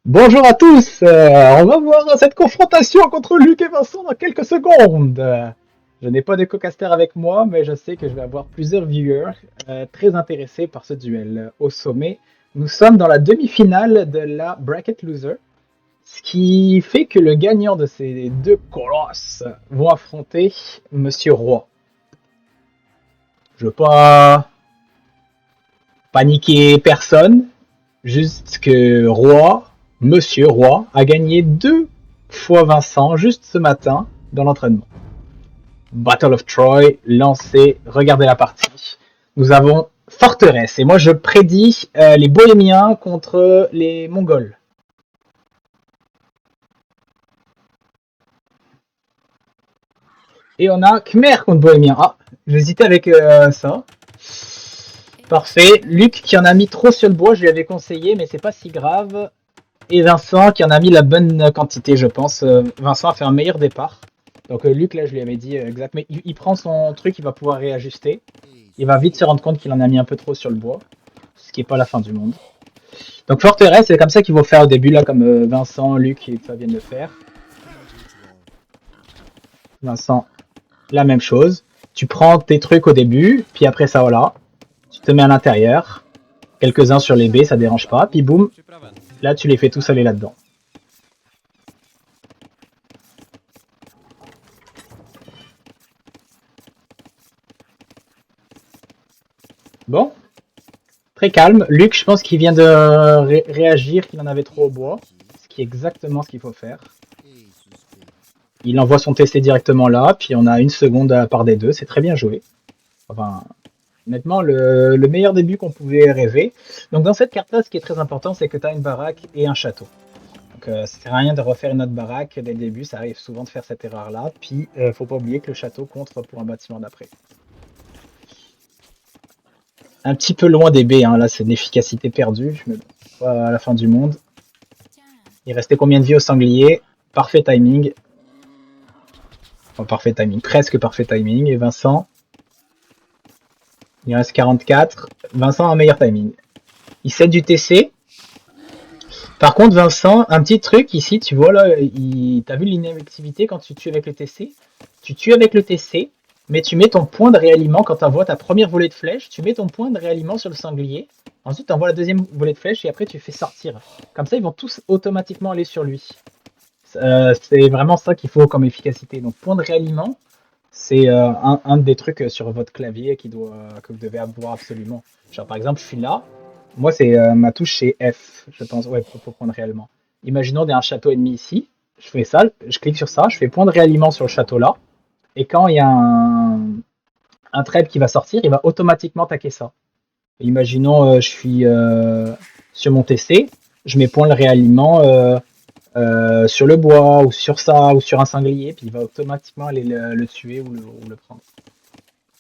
Bonjour à tous, on va voir cette confrontation contre Luc et Vincent dans quelques secondes. Je n'ai pas de co-caster avec moi, mais je sais que je vais avoir plusieurs viewers très intéressés par ce duel. Au sommet, nous sommes dans la demi-finale de la Bracket Loser, ce qui fait que le gagnant de ces deux colosses vont affronter Monsieur Roy. Je veux pas paniquer personne, juste que Monsieur Roy, a gagné 2 fois Vincent juste ce matin dans l'entraînement. Battle of Troy, lancé, regardez la partie. Nous avons Forteresse, et moi je prédis les Bohémiens contre les Mongols. Et on a Khmer contre Bohémiens. Ah, j'hésitais avec ça. Parfait. Luc qui en a mis trop sur le bois, je lui avais conseillé, mais c'est pas si grave. Et Vincent qui en a mis la bonne quantité, je pense. Vincent a fait un meilleur départ. Donc Luc, là, je lui avais dit exact. Mais il prend son truc, il va pouvoir réajuster. Il va vite se rendre compte qu'il en a mis un peu trop sur le bois. Ce qui n'est pas la fin du monde. Donc Forteresse, c'est comme ça qu'il faut faire au début, là, comme Vincent, Luc et ça viennent de faire. Vincent, la même chose. Tu prends tes trucs au début, puis après ça, voilà. Tu te mets à l'intérieur. Quelques-uns sur les baies, ça dérange pas. Puis boum, là, tu les fais tous aller là-dedans. Bon, très calme. Luc, je pense qu'il vient de réagir qu'il en avait trop au bois. Ce qui est exactement ce qu'il faut faire. Il envoie son TC directement là, puis on a une seconde à la part des deux. C'est très bien joué. Enfin, honnêtement, le meilleur début qu'on pouvait rêver. Donc dans cette carte-là, ce qui est très important, c'est que tu as une baraque et un château. Donc ça sert à rien de refaire une autre baraque dès le début. Ça arrive souvent de faire cette erreur-là. Puis faut pas oublier que le château compte pour un bâtiment d'après. Un petit peu loin des baies, hein. Là c'est une efficacité perdue, mais bon, pas à la fin du monde. Il restait combien de vie au sanglier? Parfait timing. Enfin, parfait timing, presque parfait timing. Et Vincent, il reste 44. Vincent a un meilleur timing. Il cède du TC. Par contre, Vincent, un petit truc ici, tu vois là, t'as vu l'inactivité quand tu tues avec le TC? Tu tues avec le TC, mais tu mets ton point de réaliment quand tu envoies ta première volée de flèche, tu mets ton point de réaliment sur le sanglier. Ensuite, tu envoies la deuxième volée de flèche et après tu fais sortir. Comme ça, ils vont tous automatiquement aller sur lui. C'est vraiment ça qu'il faut comme efficacité. Donc, point de réaliment, c'est un des trucs sur votre clavier que vous devez avoir absolument. Genre, par exemple, je suis là. Moi, c'est ma touche, c'est F, je pense. Ouais, pour prendre réellement. Imaginons qu'il y a un château ennemi ici. Je fais ça, je clique sur ça, je fais point de réaliment sur le château là. Et quand il y a un trade qui va sortir, il va automatiquement attaquer ça. Et imaginons, je suis sur mon TC, je mets point de réaliment sur le bois ou sur ça ou sur un sanglier, puis il va automatiquement aller le tuer ou le prendre.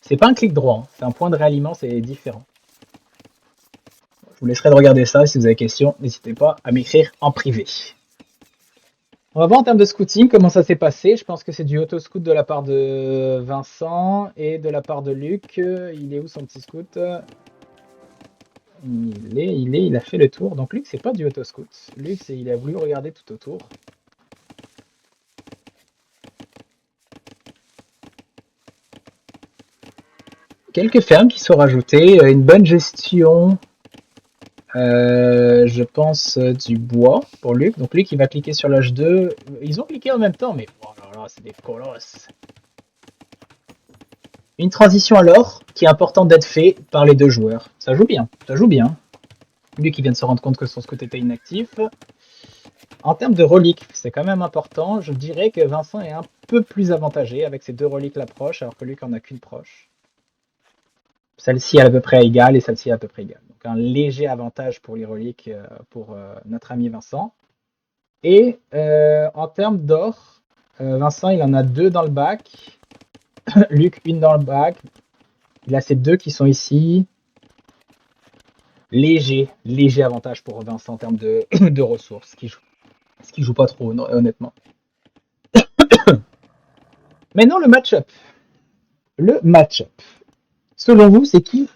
C'est pas un clic droit, hein. C'est un point de réaliment, c'est différent. Je vous laisserai de regarder ça. Si vous avez des questions, n'hésitez pas à m'écrire en privé. On va voir en termes de scouting comment ça s'est passé. Je pense que c'est du auto-scout de la part de Vincent et de la part de Luc. Il est où son petit scout? Il a fait le tour. Donc Luc, c'est pas du auto-scout. Luc, il a voulu regarder tout autour. Quelques fermes qui sont rajoutées, une bonne gestion, je pense, du bois pour Luc. Donc Luc, il va cliquer sur l'H2. Ils ont cliqué en même temps, mais oh là là, c'est des colosses. Une transition alors qui est importante d'être fait par les deux joueurs. Ça joue bien, ça joue bien. Luc qui vient de se rendre compte que son scout était inactif. En termes de reliques, c'est quand même important. Je dirais que Vincent est un peu plus avantagé avec ses deux reliques l'approche, alors que Luc en a qu'une proche. Celle-ci est à peu près égale et celle-ci est à peu près égale. Donc un léger avantage pour les reliques pour notre ami Vincent. Et en termes d'or, Vincent il en a 2 dans le bac. Luc, une dans le bac. Il a ces 2 qui sont ici. Léger avantage pour Vincent en termes de, de ressources, ce qui joue pas trop, honnêtement. Maintenant, le match-up. Le match-up. Selon vous, c'est qui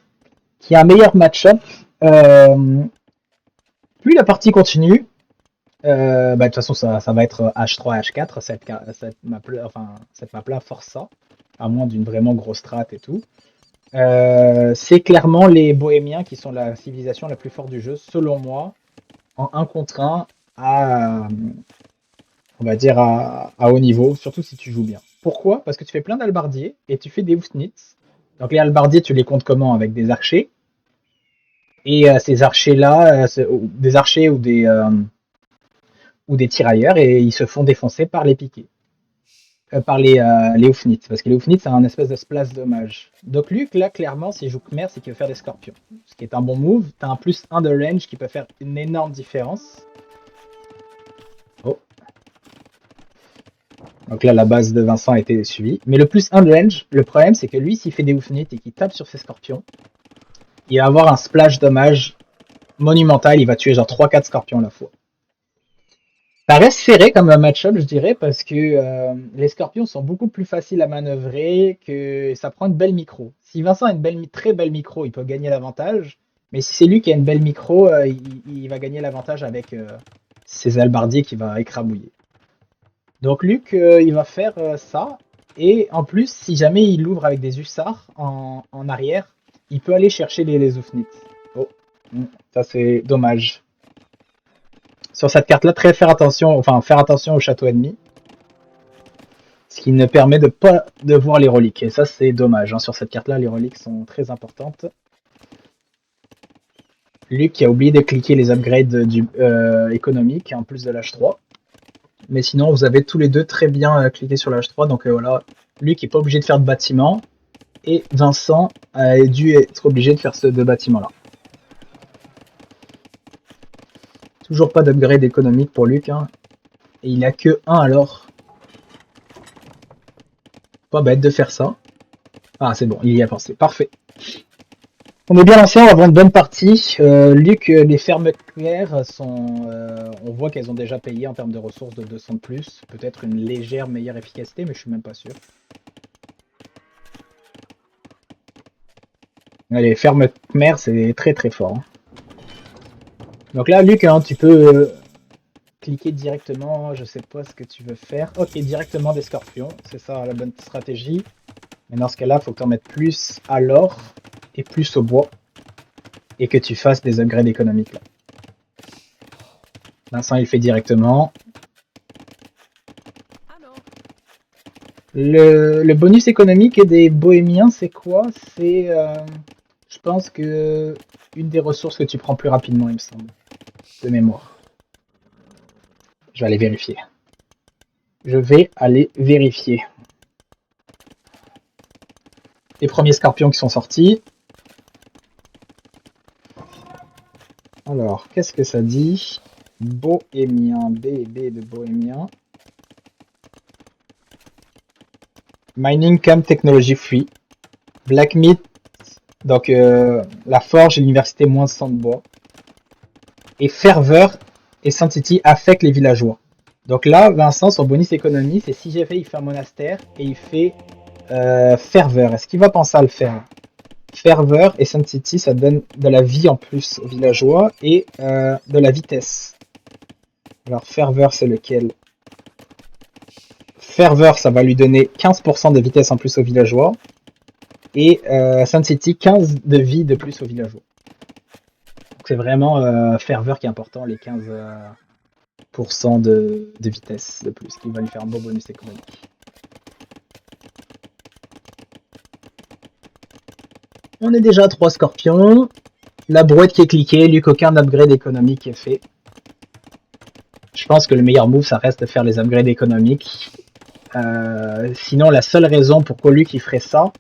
a un meilleur match-up plus la partie continue, Bah, de toute façon, ça va être H3, H4, cette map-là force ça, à moins d'une vraiment grosse strat et tout. C'est clairement les Bohémiens qui sont la civilisation la plus forte du jeu, selon moi, en 1 contre 1, à, on va dire à haut niveau, surtout si tu joues bien. Pourquoi? Parce que tu fais plein d'albardiers et tu fais des Houfnits. Donc les albardiers, tu les comptes comment? Avec des archers. Et ces archers-là, des archers ou des tirailleurs, et ils se font défoncer par les piquets. Par les Houfnits, parce que les Houfnits, c'est un espèce de splash dommage. Donc Luc, là, clairement, s'il joue Khmer, c'est qu'il veut faire des scorpions. Ce qui est un bon move. T'as un +1 de range qui peut faire une énorme différence. Oh. Donc là, la base de Vincent a été suivie. Mais le +1 de range, le problème, c'est que lui, s'il fait des Houfnits et qu'il tape sur ses scorpions, il va avoir un splash dommage monumental. Il va tuer genre 3-4 scorpions à la fois. Ça reste serré comme un match-up, je dirais, parce que les scorpions sont beaucoup plus faciles à manœuvrer, que ça prend une belle micro. Si Vincent a une très belle micro, il peut gagner l'avantage. Mais si c'est lui qui a une belle micro, il va gagner l'avantage avec ses albardiers qu'il va écrabouiller. Donc Luc, il va faire ça. Et en plus, si jamais il ouvre avec des hussards en arrière, il peut aller chercher les Houfnits. Oh, ça c'est dommage. Sur cette carte-là, faire attention au château ennemi. Ce qui ne permet de pas de voir les reliques. Et ça, c'est dommage. Hein. Sur cette carte-là, les reliques sont très importantes. Luc qui a oublié de cliquer les upgrades économiques, en plus de l'H3. Mais sinon, vous avez tous les deux très bien cliqué sur l'H3. Donc voilà, Luc n'est pas obligé de faire de bâtiment. Et Vincent a dû être obligé de faire ce deux bâtiments-là. Toujours pas d'upgrade économique pour Luc. Hein. Et il a que 1 alors. Pas bête de faire ça. Ah, c'est bon, il y a pensé. Parfait. On est bien lancé, on va avoir une bonne partie. Luc, les fermes claires sont. On voit qu'elles ont déjà payé en termes de ressources de 200 de plus. Peut-être une légère meilleure efficacité, mais je suis même pas sûr. Les fermes Khmer, c'est très très fort. Hein. Donc là, Luc, hein, tu peux cliquer directement. Je sais pas ce que tu veux faire. Ok, directement des scorpions. C'est ça la bonne stratégie. Mais dans ce cas-là, il faut que tu en mettes plus à l'or et plus au bois. Et que tu fasses des upgrades économiques là. Vincent, il fait directement. Le bonus économique des bohémiens, c'est quoi? C'est, je pense que une des ressources que tu prends plus rapidement, il me semble, de mémoire. Je vais aller vérifier. Les premiers scorpions qui sont sortis. Alors, qu'est-ce que ça dit? Bohémien, B de bohémien. Mining Camp Technology Free. Black Meat, donc la forge et l'université moins 100 de bois. Et Ferveur et Sanctity affectent les villageois. Donc là, Vincent, son bonus économie, c'est si j'ai fait, il fait un monastère et il fait Ferveur. Est-ce qu'il va penser à le faire? Ferveur et Sanctity, ça donne de la vie en plus aux villageois et de la vitesse. Alors Ferveur, c'est lequel? Ferveur, ça va lui donner 15% de vitesse en plus aux villageois. Et Sanctity, 15 de vie de plus aux villageois. C'est vraiment Ferveur qui est important, les 15% de vitesse de plus, qui va lui faire un bon bonus économique. On est déjà à 3 scorpions. La brouette qui est cliquée, Luc, aucun upgrade économique qui est fait. Je pense que le meilleur move, ça reste de faire les upgrades économiques. Sinon, la seule raison pourquoi Luc il ferait ça,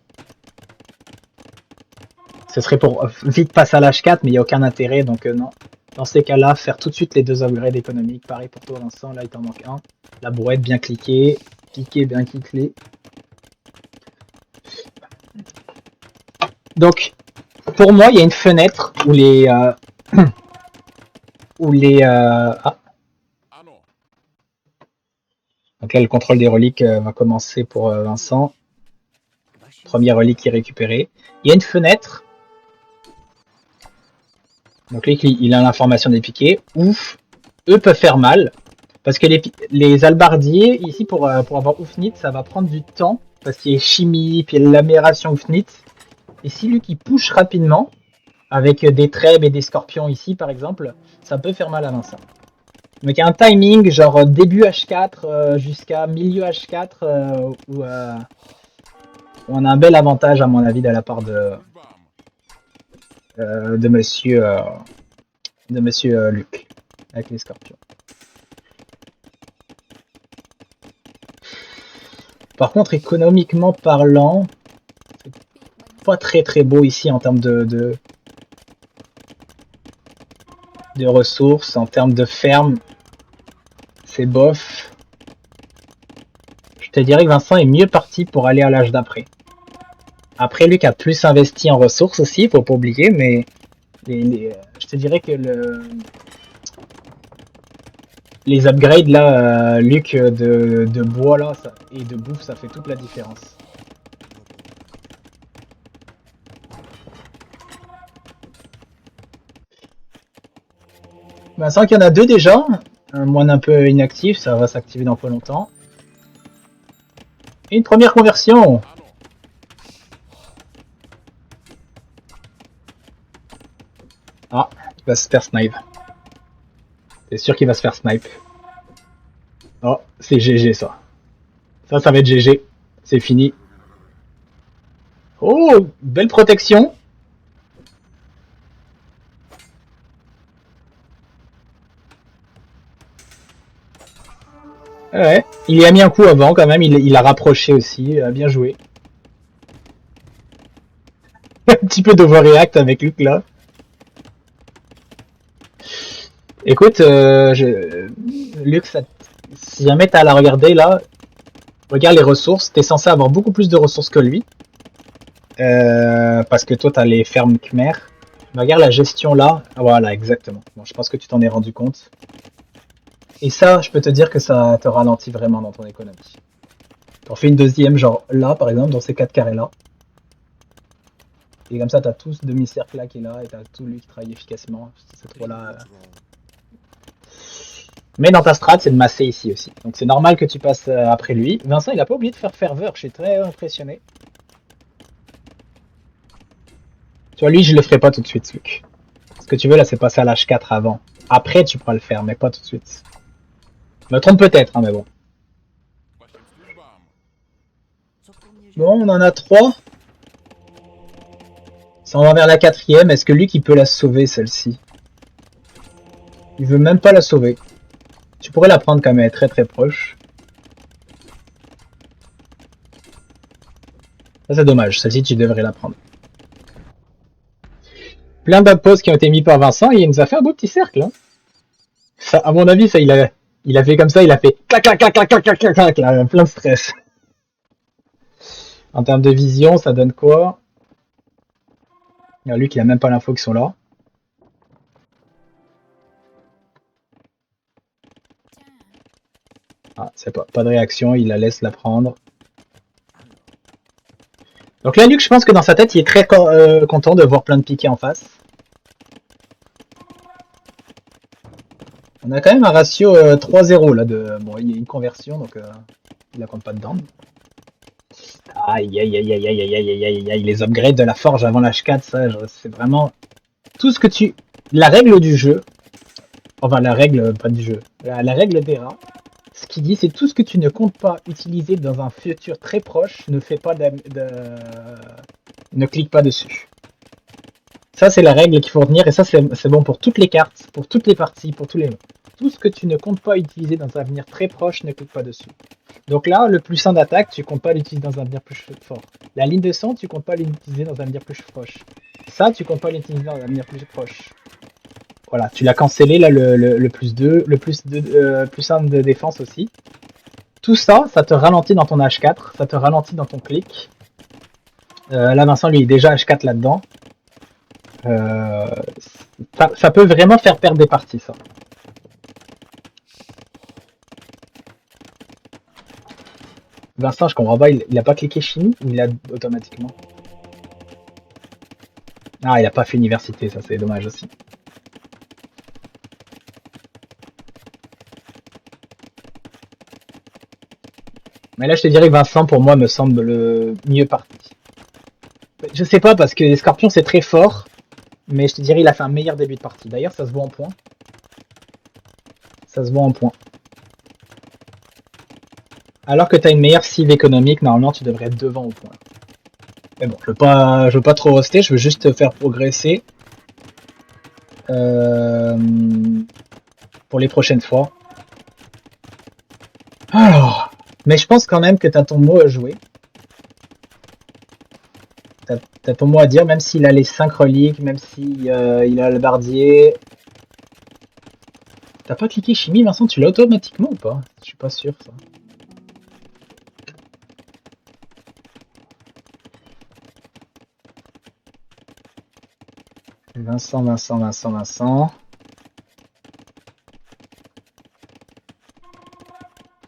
ce serait pour vite passer à l'H4, mais il n'y a aucun intérêt, donc non. Dans ces cas-là, faire tout de suite les 2 upgrades économiques. Pareil pour toi, Vincent, là il t'en manque un. La brouette bien cliquée, bien cliquée. Donc, pour moi, il y a une fenêtre où les... Donc là, le contrôle des reliques va commencer pour Vincent. Première relique qui est récupérée. Il y a une fenêtre. Donc là, il a l'information des piquets. Ouf. Eux peuvent faire mal. Parce que les albardiers, ici, pour avoir Oufnit, ça va prendre du temps. Parce qu'il y a chimie, puis l'amélioration Oufnit. Et si lui qui push rapidement, avec des trèbes et des scorpions ici, par exemple, ça peut faire mal à Vincent. Donc il y a un timing, genre début H4 jusqu'à milieu H4, où on a un bel avantage, à mon avis, de la part de monsieur Luc, avec les scorpions. Par contre, économiquement parlant, c'est pas très très beau ici en termes de ressources, en termes de ferme, c'est bof. Je te dirais que Vincent est mieux parti pour aller à l'âge d'après. Après, Luc a plus investi en ressources aussi, faut pas oublier, mais je te dirais que les upgrades là, Luc, de bois là, et de bouffe, ça fait toute la différence. Vincent, qu'il y en a deux déjà. Un moine un peu inactif, ça va s'activer dans pas longtemps. Et une première conversion. Ah, il va se faire snipe. C'est sûr qu'il va se faire snipe. Oh, c'est GG ça. Ça va être GG. C'est fini. Oh, belle protection. Ouais, il y a mis un coup avant quand même, il a rapproché aussi, bien joué. Un petit peu d'overreact avec Luc là. Écoute, Luc, si jamais t'as à la regarder là, regarde les ressources, t'es censé avoir beaucoup plus de ressources que lui. Parce que toi t'as les fermes Khmer. Regarde la gestion là, voilà exactement. Bon, je pense que tu t'en es rendu compte. Et ça, je peux te dire que ça te ralentit vraiment dans ton économie. T'en fais une deuxième, genre là par exemple, dans ces 4 carrés là. Et comme ça, t'as tout ce demi-cercle là qui est là, et t'as tout lui qui travaille efficacement. C'est trop là. Mais dans ta strat, c'est de masser ici aussi. Donc c'est normal que tu passes après lui. Vincent, il a pas oublié de faire ferveur, je suis très impressionné. Tu vois, lui, je le ferai pas tout de suite, Luc. Ce que tu veux là, c'est passer à l'H4 avant. Après, tu pourras le faire, mais pas tout de suite. Je me trompe peut-être, hein, mais bon. Bon, on en a 3. Ça on va vers la 4ème. Est-ce que Luc, il peut la sauver, celle-ci? Il veut même pas la sauver. Tu pourrais la prendre quand même, elle est très très proche. Ça, c'est dommage. Celle-ci, tu devrais la prendre. Plein d'outposts qui ont été mis par Vincent et il nous a fait un beau petit cercle. Hein. Ça, à mon avis, ça, il a fait comme ça, il a fait clac clac clac clac clac clac clac clac, là, plein de stress. En termes de vision, ça donne quoi? Lui qui a même pas l'info qu'ils sont là. Ah, c'est pas de réaction, il la laisse la prendre. Donc là, Luc, je pense que dans sa tête, il est très content de voir plein de piquets en face. On a quand même un ratio 3-0 là de. Bon, il y a une conversion, donc il la compte pas dedans. Aïe aïe aïe aïe aïe aïe aïe aïe aïe, les upgrades de la forge avant l'H4, ça, c'est vraiment tout ce que tu. La règle du jeu, enfin la règle, pas du jeu, la règle des rats, ce qui dit c'est tout ce que tu ne comptes pas utiliser dans un futur très proche, ne fais pas ne clique pas dessus. Ça c'est la règle qu'il faut retenir et ça c'est bon pour toutes les cartes, pour toutes les parties, pour tous les. Tout ce que tu ne comptes pas utiliser dans un avenir très proche, ne clique pas dessus. Donc là, le plus 1 d'attaque, tu comptes pas l'utiliser dans un avenir plus fort. La ligne de sang, tu comptes pas l'utiliser dans un avenir plus proche. Ça, tu comptes pas l'utiliser dans un avenir plus proche. Voilà, tu l'as cancellé là le plus 2, le plus 1 de défense aussi. Tout ça, ça te ralentit dans ton H4, ça te ralentit dans ton clic. Là, Vincent, lui, est déjà H4 là-dedans. Ça peut vraiment faire perdre des parties, ça. Vincent, je comprends pas, il a pas cliqué chimie ou il a automatiquement? Ah, il a pas fait université, ça c'est dommage aussi. Mais là, je te dirais que Vincent, pour moi, me semble le mieux parti. Je sais pas, parce que les Scorpions, c'est très fort. Mais je te dirais, il a fait un meilleur début de partie. D'ailleurs, ça se voit en points. Ça se voit en points. Alors que tu as une meilleure cive économique, normalement, tu devrais être devant au point. Mais bon, je veux pas trop roster, je veux juste te faire progresser. Pour les prochaines fois. Alors, mais je pense quand même que tu as ton mot à jouer. T'as ton mot à dire, même s'il a les 5 reliques, même s'il il a le bardier. T'as pas cliqué chimie, Vincent, tu l'as automatiquement ou pas? Je suis pas sûr, ça. Vincent.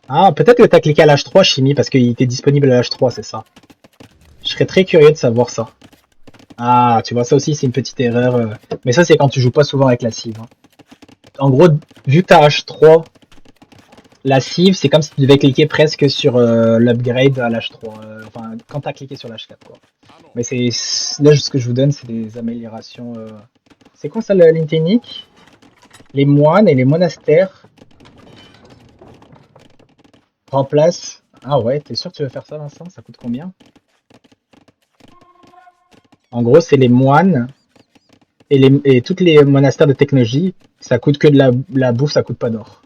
Ah, peut-être que t'as cliqué à l'H3 chimie parce qu'il était disponible à l'H3, c'est ça. Je serais très curieux de savoir ça. Ah, tu vois, ça aussi, c'est une petite erreur. Mais ça, c'est quand tu joues pas souvent avec la cive. Hein. En gros, vu que t'as H3, la cive, c'est comme si tu devais cliquer presque sur l'upgrade à l'H3. Enfin, quand t'as cliqué sur l'H4, quoi. Mais c'est là, ce que je vous donne, c'est des améliorations. C'est quoi ça, la ligne technique? Les moines et les monastères remplacent. Ah ouais, t'es sûr que tu veux faire ça, Vincent? Ça coûte combien? En gros, c'est les moines et toutes les monastères de technologie. Ça coûte que de la bouffe, ça coûte pas d'or.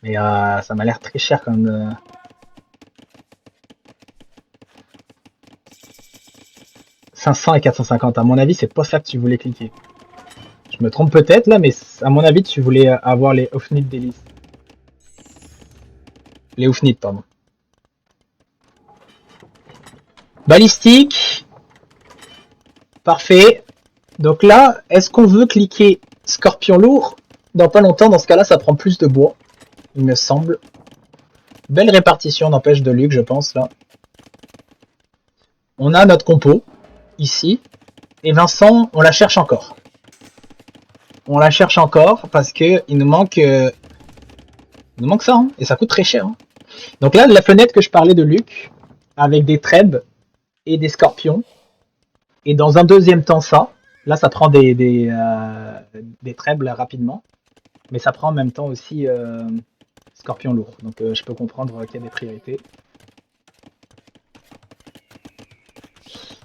Mais ça m'a l'air très cher quand même. 500 et 450. À mon avis, c'est pas ça que tu voulais cliquer. Je me trompe peut-être là, mais à mon avis, tu voulais avoir les Ofnit délices. Les Ofnit, pardon. Balistique. Parfait. Donc là, est-ce qu'on veut cliquer Scorpion lourd? Dans pas longtemps, dans ce cas-là, ça prend plus de bois, il me semble. Belle répartition n'empêche de Luc, je pense, là. On a notre compo, ici. Et Vincent, on la cherche encore. On la cherche encore parce que il nous manque ça, hein, et ça coûte très cher. Hein. Donc là, la fenêtre que je parlais de Luc, avec des trèbes et des scorpions, et dans un deuxième temps ça, là ça prend des trèbes là, rapidement, mais ça prend en même temps aussi scorpion lourd. Donc je peux comprendre qu'il y a des priorités.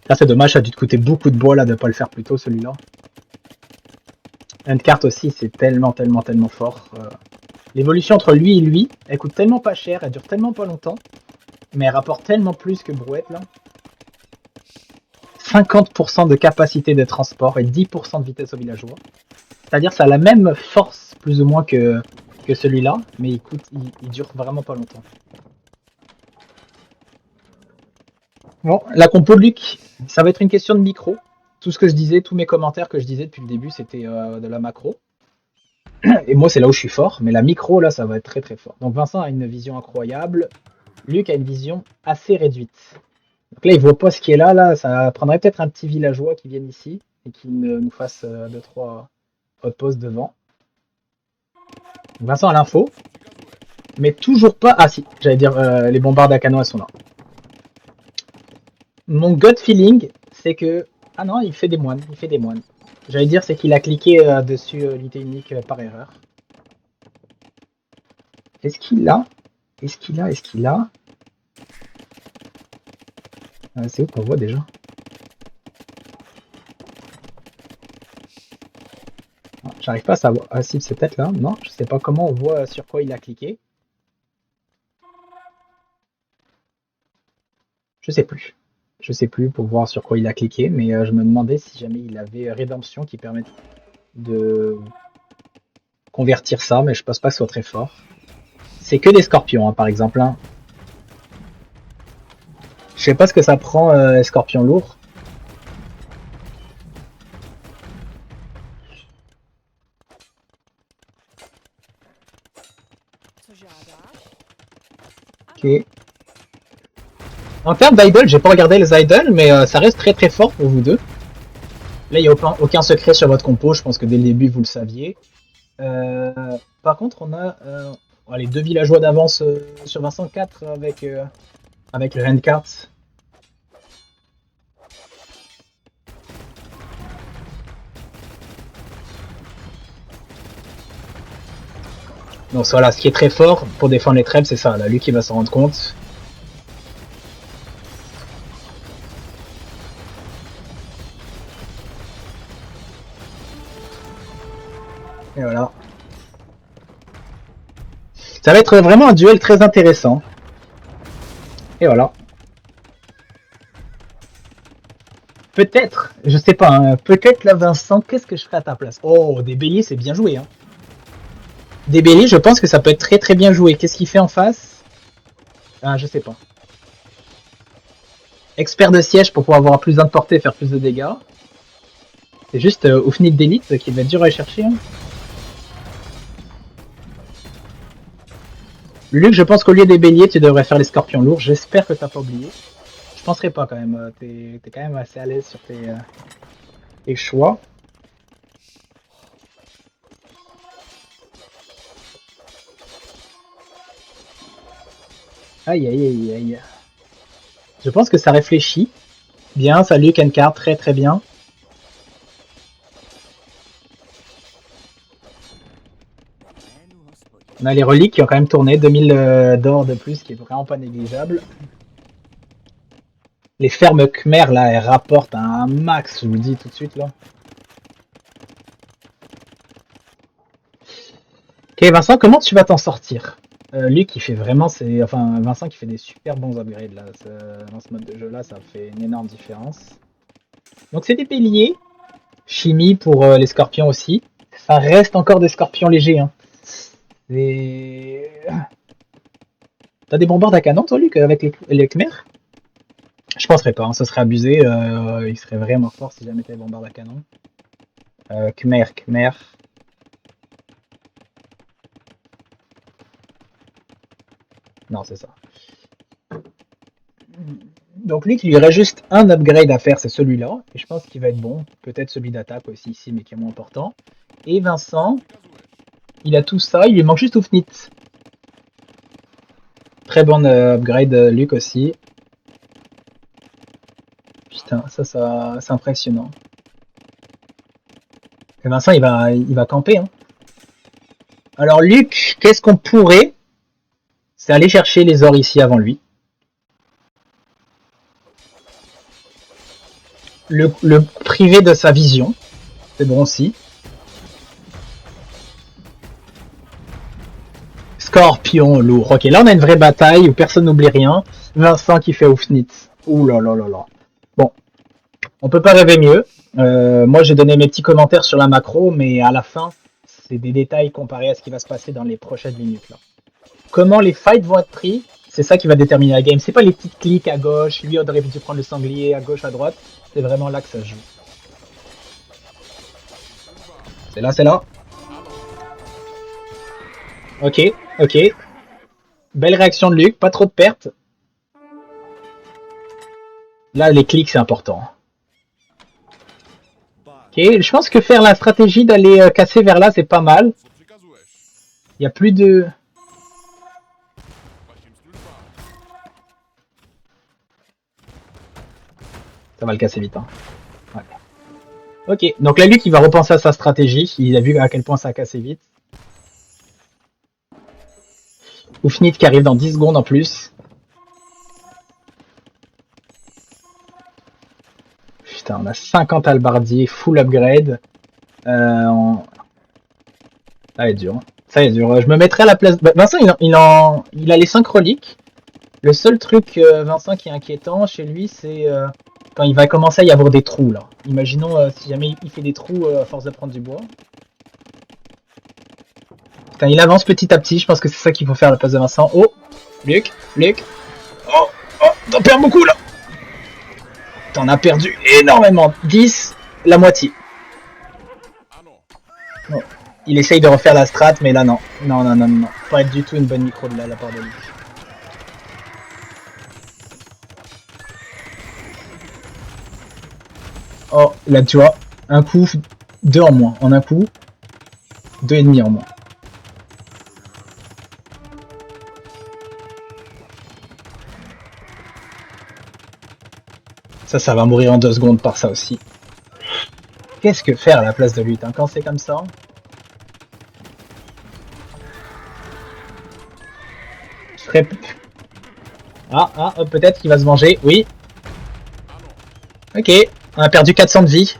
Là c'est dommage, ça a dû te coûter beaucoup de bois là de ne pas le faire plus tôt celui-là. Endcart aussi, c'est tellement fort. L'évolution entre lui et lui, elle coûte tellement pas cher, elle dure tellement pas longtemps, mais elle rapporte tellement plus que Brouette là. 50% de capacité de transport et 10% de vitesse aux villageois. C'est-à-dire ça a la même force plus ou moins que celui-là, mais il dure vraiment pas longtemps. Bon, la compo de Luc, ça va être une question de micro. Tout ce que je disais, tous mes commentaires que je disais depuis le début, c'était de la macro. Et moi, c'est là où je suis fort, mais la micro, là, ça va être très fort. Donc Vincent a une vision incroyable, Luc a une vision assez réduite. Donc là, il voit pas ce qui est là, ça prendrait peut-être un petit villageois qui vienne ici et qui nous fasse 2-3 outposts devant. Vincent a l'info, mais toujours pas... Ah si, j'allais dire, les bombardes à canon, elles sont là. Mon gut feeling, c'est que... Ah non, il fait des moines. J'allais dire, c'est qu'il a cliqué dessus l'unité unique par erreur. Est-ce qu'il a c'est où qu'on voit déjà? J'arrive pas à savoir. Ah si, c'est peut-être là. Non, je sais pas comment on voit sur quoi il a cliqué. Je sais plus pour voir sur quoi il a cliqué, mais je me demandais si jamais il avait rédemption qui permet de convertir ça, mais je pense pas que ce soit très fort. C'est que des scorpions, hein, par exemple. Hein. Je sais pas ce que ça prend, scorpion lourd. Ok. En termes d'idol, j'ai pas regardé les idols, mais ça reste très fort pour vous deux. Là, il n'y a aucun secret sur votre compo, je pense que dès le début, vous le saviez. Par contre, on a les deux villageois d'avance sur Vincent, 4 avec avec le handcart. Donc voilà, ce qui est très fort pour défendre les traps, c'est ça, là, lui qui va s'en rendre compte. Et voilà. Ça va être vraiment un duel très intéressant. Et voilà. Peut-être, je sais pas, hein, peut-être là Vincent, qu'est-ce que je ferais à ta place? Oh, des béliers, c'est bien joué, hein. Des béliers, je pense que ça peut être très très bien joué. Qu'est-ce qu'il fait en face? Ah, je sais pas. Expert de siège pour pouvoir avoir plus de portée et faire plus de dégâts. C'est juste Oufnit d'élite qui va être dur à chercher. Hein. Luc, je pense qu'au lieu des béliers, tu devrais faire les scorpions lourds. J'espère que t'as pas oublié. Je penserais pas quand même. T'es quand même assez à l'aise sur tes choix. Aïe aïe aïe aïe. Je pense que ça réfléchit. Bien, ça Luc Encard, très très bien. On a les reliques qui ont quand même tourné, 2000 d'or de plus, qui est vraiment pas négligeable. Les fermes Khmer, là, elles rapportent un max, je vous le dis tout de suite, là. Ok, Vincent, comment tu vas t'en sortir? Luc, il fait vraiment Enfin, Vincent qui fait des super bons upgrades, là. Dans ce mode de jeu-là, ça fait une énorme différence. Donc c'est des béliers. Chimie pour les scorpions aussi. Ça reste encore des scorpions légers, hein. Et... T'as des bombardes à canon, toi, Luc, avec les Khmer? Je penserais pas, hein, ça serait abusé. Il serait vraiment fort si jamais t'avais bombarde à canon. Khmer. Non, c'est ça. Donc lui, il lui reste juste un upgrade à faire, c'est celui-là. Et je pense qu'il va être bon. Peut-être celui d'attaque aussi ici, mais qui est moins important. Et Vincent, il a tout ça, il lui manque juste Oufnit. Très bon upgrade, Luc aussi. Putain, ça c'est impressionnant. Et Vincent, il va camper. Hein. Alors Luc, qu'est-ce qu'on pourrait? C'est aller chercher les ors ici avant lui. Le priver de sa vision. C'est bon aussi. Scorpion lourd. Ok, là on a une vraie bataille où personne n'oublie rien. Vincent qui fait Oufnit. Ouh là là là là. Bon, on peut pas rêver mieux. Moi j'ai donné mes petits commentaires sur la macro, mais à la fin, c'est des détails comparés à ce qui va se passer dans les prochaines minutes là. Comment les fights vont être pris, c'est ça qui va déterminer la game. C'est pas les petites clics à gauche, lui aurait dû prendre le sanglier à gauche, à droite. C'est vraiment là que ça se joue. C'est là, c'est là. Ok, ok. Belle réaction de Luc, pas trop de pertes. Là, les clics, c'est important. Ok, je pense que faire la stratégie d'aller casser vers là, c'est pas mal. Il y a plus de... Ça va le casser vite. Hein. Ouais. Ok, donc là, Luc, il va repenser à sa stratégie. Il a vu à quel point ça a cassé vite. Oufnit qui arrive dans 10 secondes en plus. Putain, on a 50 halbardiers, full upgrade. Ça va être dur. Ça va être dur. Je me mettrai à la place... Vincent, il a les 5 reliques. Le seul truc, Vincent, qui est inquiétant chez lui, c'est quand il va commencer à y avoir des trous, là. Imaginons si jamais il fait des trous à force de prendre du bois. Putain, il avance petit à petit. Je pense que c'est ça qu'il faut faire à la place de Vincent. Oh, Luc. Oh, t'en perds beaucoup, là. T'en as perdu énormément. 10, la moitié. Oh. Il essaye de refaire la strat, mais là, non. Non. Pas être du tout une bonne micro de la part de Luc. Oh, là, tu vois, un coup, 2 en moins. En un coup, 2,5 en moins. Ça va mourir en 2 secondes par ça aussi. Qu'est-ce que faire à la place de lui, hein, quand c'est comme ça? Je ferais... peut-être qu'il va se venger. Oui. Ok, on a perdu 400 de vie.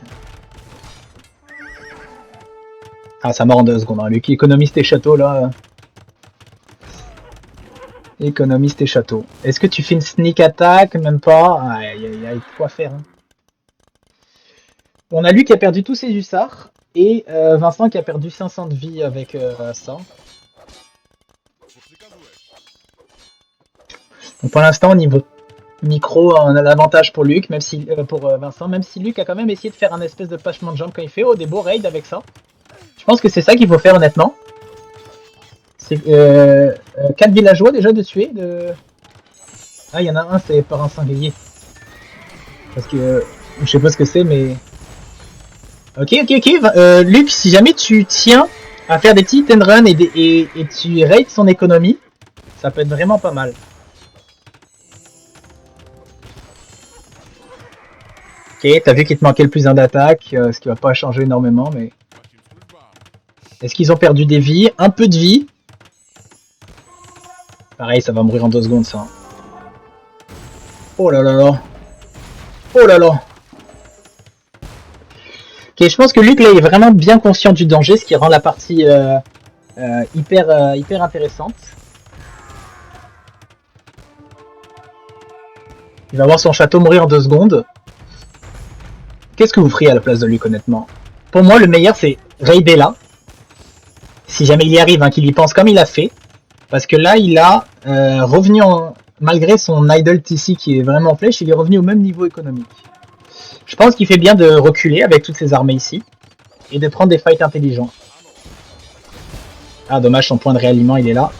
Ah, ça mort en 2 secondes. Hein. Lui qui économise tes châteaux, là. Économise tes châteaux. Est-ce que tu fais une sneak attack? Même pas. Il y a quoi faire. Hein. On a lui qui a perdu tous ses hussards. Et Vincent qui a perdu 500 de vie avec ça. Donc pour l'instant, au niveau micro, on a l'avantage pour Luc, même si pour Vincent, même si Luc a quand même essayé de faire un espèce de pachement de jump quand il fait des beaux raids avec ça. Je pense que c'est ça qu'il faut faire honnêtement. C'est 4 villageois déjà de tuer. Ah, il y en a un, c'est par un sanglier. Parce que je sais pas ce que c'est, mais. Ok. Luc, si jamais tu tiens à faire des petits end run et tu raids son économie, ça peut être vraiment pas mal. Ok, t'as vu qu'il te manquait le plus un d'attaque, ce qui va pas changer énormément, mais... Est-ce qu'ils ont perdu des vies? Un peu de vie. Pareil, ça va mourir en 2 secondes, ça. Oh là là là. Oh là là. Ok, je pense que Luc, là, il est vraiment bien conscient du danger, ce qui rend la partie hyper intéressante. Il va voir son château mourir en 2 secondes. Qu'est-ce que vous feriez à la place de Luc, honnêtement? Pour moi, le meilleur, c'est raider là. Si jamais il y arrive, hein, qu'il y pense comme il a fait. Parce que là, il a revenu malgré son idle TC qui est vraiment flèche, il est revenu au même niveau économique. Je pense qu'il fait bien de reculer avec toutes ses armées ici. Et de prendre des fights intelligents. Ah, dommage, son point de réaliment, il est là.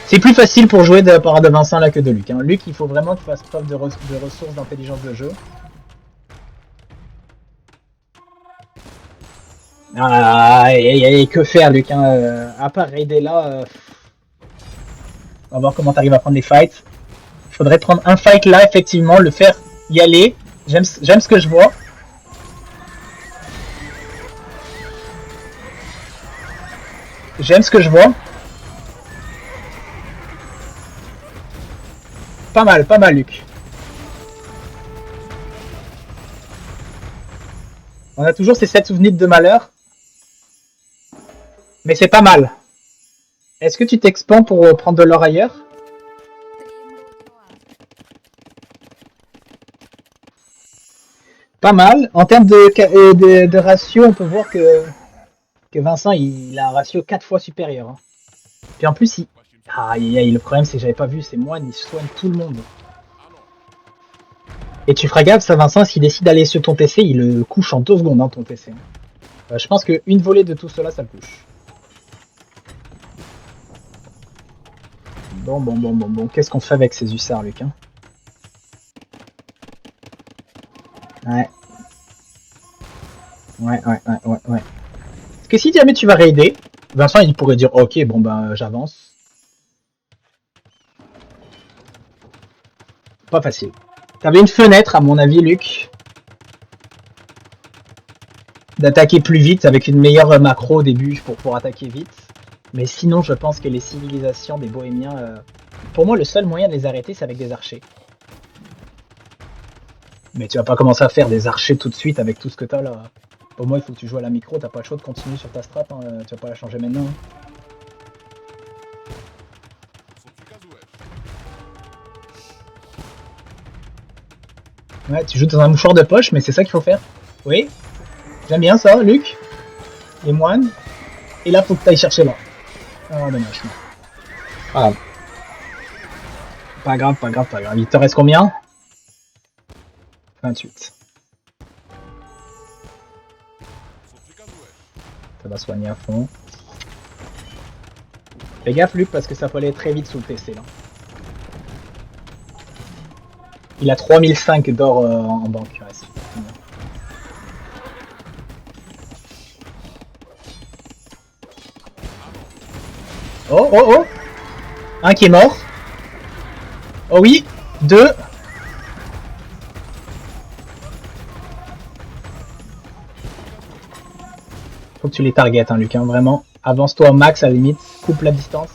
C'est plus facile pour jouer de la part de Vincent là que de Luc. Hein. Luc, il faut vraiment qu'il fasse preuve de ressources, d'intelligence de jeu. Ah, que faire, Luc, hein, à part raider là, on va voir comment t'arrives à prendre les fights. Il faudrait prendre un fight là, effectivement, le faire y aller. J'aime ce que je vois. J'aime ce que je vois. Pas mal, Luc. On a toujours ces 7 souvenirs de malheur. Mais c'est pas mal. Est-ce que tu t'expands pour prendre de l'or ailleurs? Pas mal. En termes de ratio, on peut voir que Vincent, il a un ratio 4 fois supérieur. Hein. Puis en plus, le problème, c'est que j'avais pas vu ces moines, ils soignent tout le monde. Et tu feras gaffe, ça, Vincent, s'il décide d'aller sur ton TC, il le couche en 2 secondes, hein, ton TC. Je pense qu'une volée de tout cela, ça le couche. Bon. Qu'est-ce qu'on fait avec ces hussards, Luc, hein? Ouais. Parce que si jamais tu vas raider, Vincent, il pourrait dire, ok, bon ben, j'avance. Pas facile. T'avais une fenêtre, à mon avis, Luc, d'attaquer plus vite avec une meilleure macro au début pour pouvoir attaquer vite. Mais sinon, je pense que les civilisations des bohémiens, pour moi, le seul moyen de les arrêter, c'est avec des archers. Mais tu vas pas commencer à faire des archers tout de suite avec tout ce que t'as là. Pour moi, il faut que tu joues à la micro, t'as pas le choix de continuer sur ta strat, hein. Tu vas pas la changer maintenant. Hein. Ouais, tu joues dans un mouchoir de poche, mais c'est ça qu'il faut faire. Oui, j'aime bien ça, Luc. Les moines. Et là, faut que tu ailles chercher là. Oh, dommage. Ah. Pas grave. Il te reste combien? 28. Ça va soigner à fond. Fais gaffe, Luc, parce que ça peut aller très vite sous le PC là. Il a 3005 d'or en banque. Ouais, oh. Un qui est mort. Oh oui, 2. Faut que tu les targets, hein, Luc, hein, vraiment. Avance-toi au max à la limite, coupe la distance.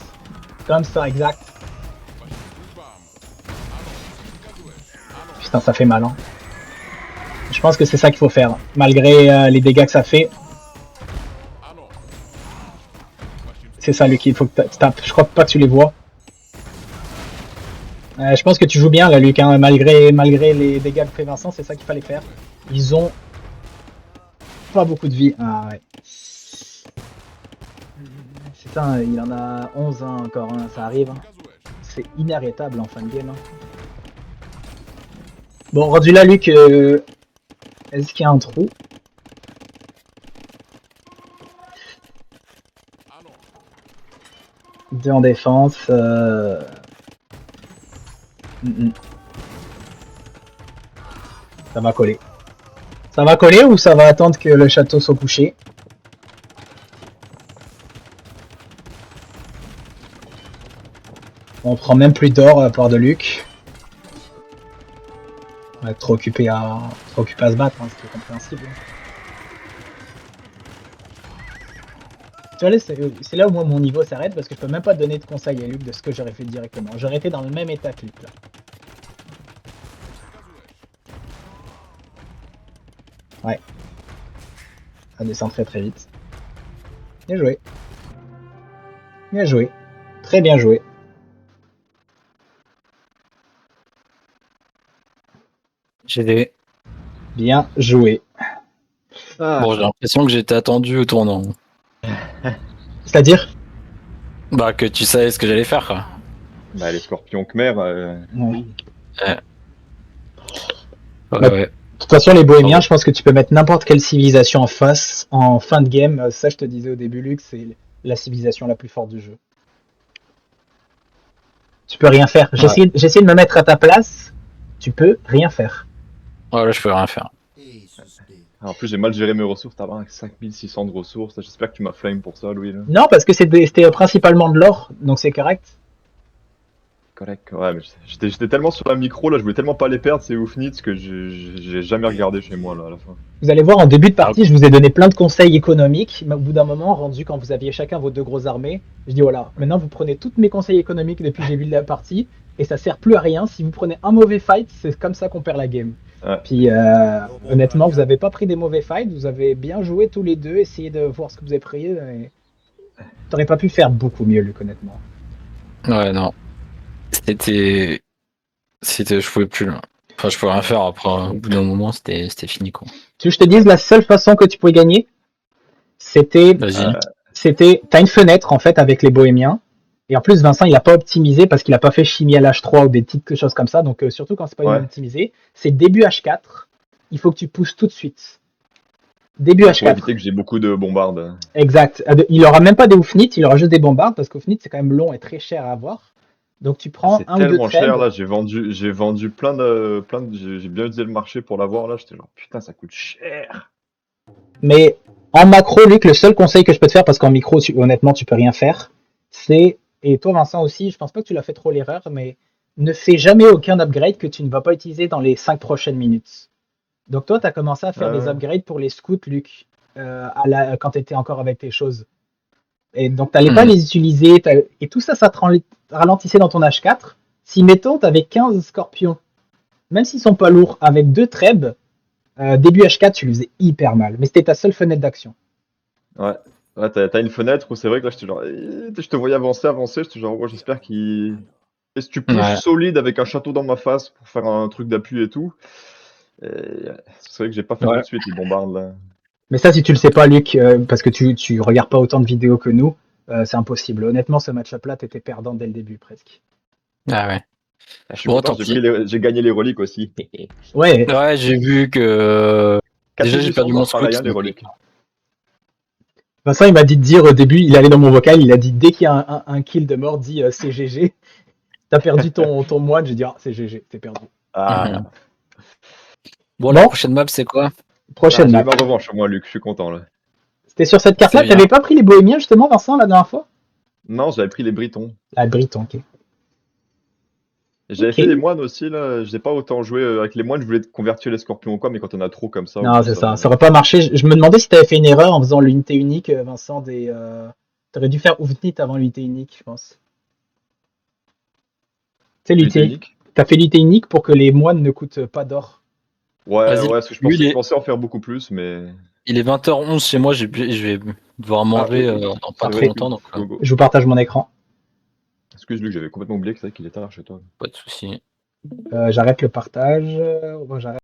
Comme ça, exact. Putain, ça fait mal, hein. Je pense que c'est ça qu'il faut faire, malgré les dégâts que ça fait. C'est ça, Luc, il faut que tu tapes. Je crois pas que tu les vois. Je pense que tu joues bien là, Luc, hein, malgré les dégâts que fait Vincent, c'est ça qu'il fallait faire. Ils ont pas beaucoup de vie. Ah ouais. C'est ça, il en a 11 hein, encore, hein, ça arrive. Hein. C'est inarrêtable en fin de game. Hein. Bon, rendu là, Luc, est-ce qu'il y a un trou? Deux en défense. Ça va coller. Ça va coller ou ça va attendre que le château soit couché? On prend même plus d'or à la part de Luc. On va être trop occupé à se battre, hein, c'est compréhensible. Tu vois, c'est là où moi mon niveau s'arrête parce que je peux même pas donner de conseils à Luc de ce que j'aurais fait directement. J'aurais été dans le même état que Luc là. Ouais. Ça descend très très vite. Bien joué. Bien joué. Très bien joué. GD. Bien joué. Ah. Bon, j'ai l'impression que j'étais attendu au tournant. C'est-à-dire Bah, que tu savais ce que j'allais faire, quoi. Bah, les scorpions Khmer. Ouais. Ouais. Ouais, Bah, ouais. De toute façon, les bohémiens, Bravo. je pense que tu peux mettre n'importe quelle civilisation en face, en fin de game. Ça, je te disais au début, Luc, c'est la civilisation la plus forte du jeu. Tu peux rien faire. J'essaie de me mettre à ta place. Tu peux rien faire. Ouais, là, je peux rien faire. En plus, j'ai mal géré mes ressources. T'as 5600 de ressources. J'espère que tu m'as flame pour ça, Louis. Là. Non, parce que c'était principalement de l'or, donc c'est correct. Correct. Ouais, mais j'étais tellement sur la micro, là, je voulais tellement pas les perdre, ces Oufnits, que j'ai jamais regardé chez moi, là, à la fin. Vous allez voir, en début de partie, je vous ai donné plein de conseils économiques, mais au bout d'un moment, rendu quand vous aviez chacun vos deux grosses armées, je dis voilà, maintenant vous prenez tous mes conseils économiques depuis le début de la partie, et ça sert plus à rien. Si vous prenez un mauvais fight, c'est comme ça qu'on perd la game. Ouais. Puis honnêtement, vous avez pas pris des mauvais fights, vous avez bien joué tous les deux, essayé de voir ce que vous avez pris. Et... T'aurais pas pu faire beaucoup mieux, Luc, honnêtement. Ouais, non. C'était. Je pouvais plus, là. Enfin, je pouvais rien faire après. Au bout d'un moment, c'était fini, quoi. Tu veux que je te dise la seule façon que tu pouvais gagner, c'était Vas-y. t'as une fenêtre en fait avec les bohémiens. Et en plus, Vincent, il a pas optimisé parce qu'il a pas fait chimie à l'H3 ou des petites choses comme ça. Donc, surtout quand c'est pas Ouais. optimisé, c'est début H4. Il faut que tu pousses tout de suite. Début Pour H4. éviter que j'ai beaucoup de bombardes. Exact. Il aura même pas des oufnites, il aura juste des bombardes parce qu'oufnite c'est quand même long et très cher à avoir. Donc tu prends C'est un ou deux tellement cher, trades. là, j'ai vendu plein de j'ai bien utilisé le marché pour l'avoir, là, j'étais genre, putain, ça coûte cher. Mais en macro, Luc, le seul conseil que je peux te faire, parce qu'en micro, honnêtement, tu peux rien faire, c'est, et toi Vincent aussi, je pense pas que tu l'as fait trop l'erreur, mais ne fais jamais aucun upgrade que tu ne vas pas utiliser dans les 5 prochaines minutes. Donc toi, tu as commencé à faire des upgrades pour les scouts, Luc, quand tu étais encore avec tes choses. Et donc, tu n'allais pas les utiliser, et tout ça, ça te ralentissait dans ton H4. Si, mettons, tu avais 15 scorpions, même s'ils sont pas lourds, avec 2 trèbes, début H4, tu lui faisais hyper mal. Mais c'était ta seule fenêtre d'action. Ouais. Ouais, t'as une fenêtre où c'est vrai que là, j'étais genre, je te voyais avancer, j'étais genre, ouais, j'espère qu'il. Est-ce que tu pousses solide avec un château dans ma face pour faire un truc d'appui et tout? C'est vrai que j'ai pas fait tout de suite, ils bombardent là. Mais ça, si tu le sais pas, Luc, parce que tu regardes pas autant de vidéos que nous, c'est impossible. Honnêtement, ce match-up là, t'étais perdant dès le début, presque. Ah ouais. Je suis Bon, content, tant pis. j'ai gagné les reliques aussi. Ouais. Ouais, j'ai vu que. Déjà, j'ai perdu mon pareil, scout. hein, les reliques. Vincent, il m'a dit de dire au début, il allait dans mon vocal, il a dit dès qu'il y a un kill de mort, dis c'est GG. T'as perdu ton moine, j'ai dit ah, c'est GG, t'es perdu. Ah. Bon, la prochaine map, c'est quoi? Prochaine map. J'ai ma revanche, moi, Luc, je suis content là. C'était sur cette carte-là, t'avais pas pris les bohémiens justement, Vincent, la dernière fois? Non, j'avais pris les Britons. Ah, Briton, ok. J'avais Ok. fait les moines aussi, là. Je n'ai pas autant joué avec les moines. Je voulais convertir les scorpions ou quoi, mais quand on a trop comme ça, en Non, plus, c'est ça. ça. Ça aurait pas marché. Je me demandais si tu avais fait une erreur en faisant l'unité unique, Vincent. T'aurais dû faire Ouvnit avant l'unité unique, je pense. Tu sais, Unité l'unité. unique. T'as fait l'unité unique pour que les moines ne coûtent pas d'or. Ouais, Vas-y, ouais, parce que lui, je pensais en faire beaucoup plus, mais. il est 20h11 chez moi, je vais devoir Ah, manger oui, dans pas c'est trop vrai, Parfait. longtemps, donc go, go. Je vous partage mon écran. Excuse-lui, j'avais complètement oublié que c'est vrai qu'il était tard chez toi. pas de soucis. J'arrête le partage. J'arrête.